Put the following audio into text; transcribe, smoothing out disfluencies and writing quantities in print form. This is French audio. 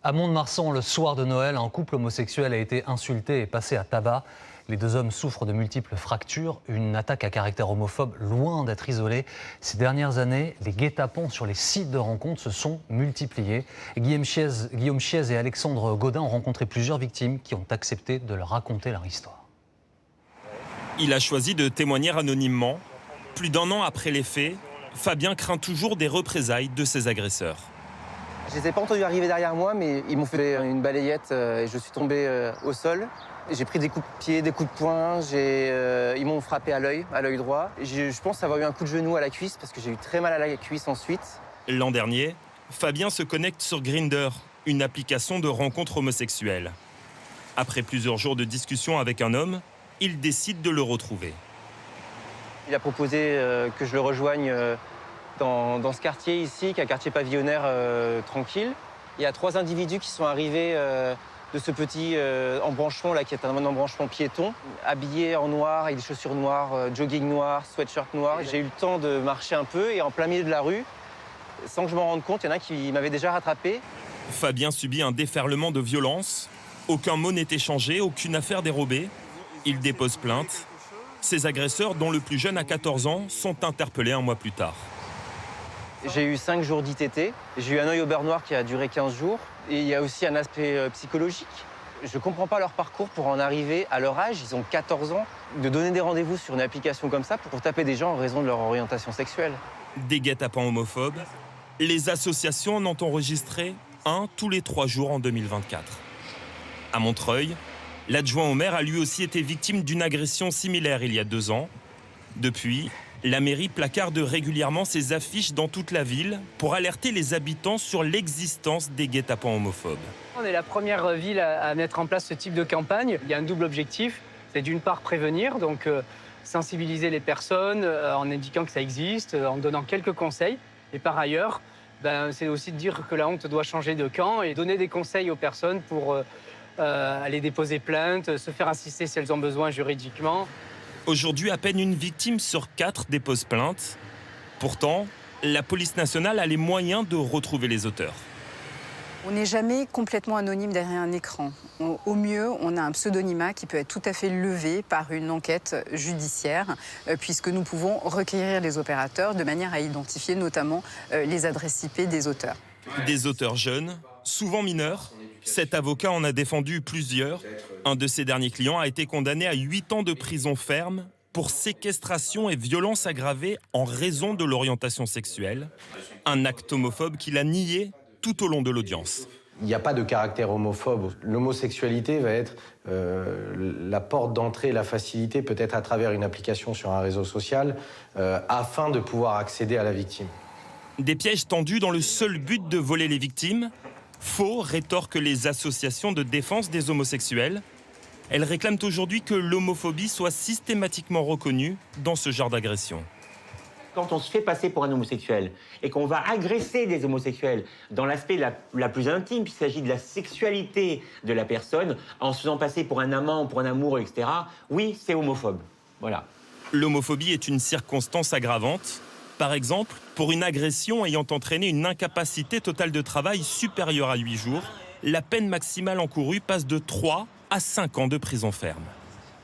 À Mont-de-Marsan, le soir de Noël, un couple homosexuel a été insulté et passé à tabac. Les deux hommes souffrent de multiples fractures. Une attaque à caractère homophobe loin d'être isolée. Ces dernières années, les guet-apens sur les sites de rencontres se sont multipliés. Guillaume Chiez et Alexandre Godin ont rencontré plusieurs victimes qui ont accepté de leur raconter leur histoire. Il a choisi de témoigner anonymement. Plus d'un an après les faits, Fabien craint toujours des représailles de ses agresseurs. Je ne les ai pas entendus arriver derrière moi, mais ils m'ont fait une balayette et je suis tombé au sol. J'ai pris des coups de pied, des coups de poing, ils m'ont frappé à l'œil droit. Je pense avoir eu un coup de genou à la cuisse parce que j'ai eu très mal à la cuisse ensuite. L'an dernier, Fabien se connecte sur Grindr, une application de rencontres homosexuelles. Après plusieurs jours de discussion avec un homme, il décide de le retrouver. Il a proposé que je le rejoigne dans ce quartier ici, qui est un quartier pavillonnaire tranquille. Il y a 3 individus qui sont arrivés de ce petit embranchement là, qui est un embranchement piéton, habillés en noir, avec des chaussures noires, jogging noir, sweatshirt noir. J'ai eu le temps de marcher un peu et en plein milieu de la rue, sans que je m'en rende compte, il y en a qui m'avaient déjà rattrapé. Fabien subit un déferlement de violence. Aucun mot n'est échangé, aucune affaire dérobée. Il dépose plainte. Ses agresseurs, dont le plus jeune a 14 ans, sont interpellés un mois plus tard. J'ai eu 5 jours d'ITT, j'ai eu un œil au beurre noir qui a duré 15 jours. Et il y a aussi un aspect psychologique. Je ne comprends pas leur parcours pour en arriver à leur âge, ils ont 14 ans, de donner des rendez-vous sur une application comme ça pour taper des gens en raison de leur orientation sexuelle. Des guet-apens homophobes, les associations en ont enregistré un tous les 3 jours en 2024. À Montreuil, l'adjoint au maire a lui aussi été victime d'une agression similaire il y a 2 ans. Depuis, la mairie placarde régulièrement ses affiches dans toute la ville pour alerter les habitants sur l'existence des guet-apens homophobes. On est la première ville à mettre en place ce type de campagne. Il y a un double objectif, c'est d'une part prévenir, donc sensibiliser les personnes en indiquant que ça existe, en donnant quelques conseils. Et par ailleurs, c'est aussi de dire que la honte doit changer de camp et donner des conseils aux personnes pour aller déposer plainte, se faire assister si elles ont besoin juridiquement. Aujourd'hui, à peine une victime sur 4 dépose plainte. Pourtant, la police nationale a les moyens de retrouver les auteurs. On n'est jamais complètement anonyme derrière un écran. Au mieux, on a un pseudonymat qui peut être tout à fait levé par une enquête judiciaire, puisque nous pouvons requérir les opérateurs de manière à identifier notamment les adresses IP des auteurs. Des auteurs jeunes, souvent mineurs. Cet avocat en a défendu plusieurs. Un de ses derniers clients a été condamné à 8 ans de prison ferme pour séquestration et violence aggravée en raison de l'orientation sexuelle. Un acte homophobe qu'il a nié tout au long de l'audience. Il n'y a pas de caractère homophobe. L'homosexualité va être la porte d'entrée, la facilité, peut-être à travers une application sur un réseau social, afin de pouvoir accéder à la victime. Des pièges tendus dans le seul but de voler les victimes. Faux, rétorquent les associations de défense des homosexuels. Elles réclament aujourd'hui que l'homophobie soit systématiquement reconnue dans ce genre d'agression. Quand on se fait passer pour un homosexuel et qu'on va agresser des homosexuels dans l'aspect la plus intime, puisqu'il s'agit de la sexualité de la personne, en se faisant passer pour un amant, pour un amoureux, etc., oui, c'est homophobe. Voilà. L'homophobie est une circonstance aggravante. Par exemple, pour une agression ayant entraîné une incapacité totale de travail supérieure à 8 jours, la peine maximale encourue passe de 3 à 5 ans de prison ferme.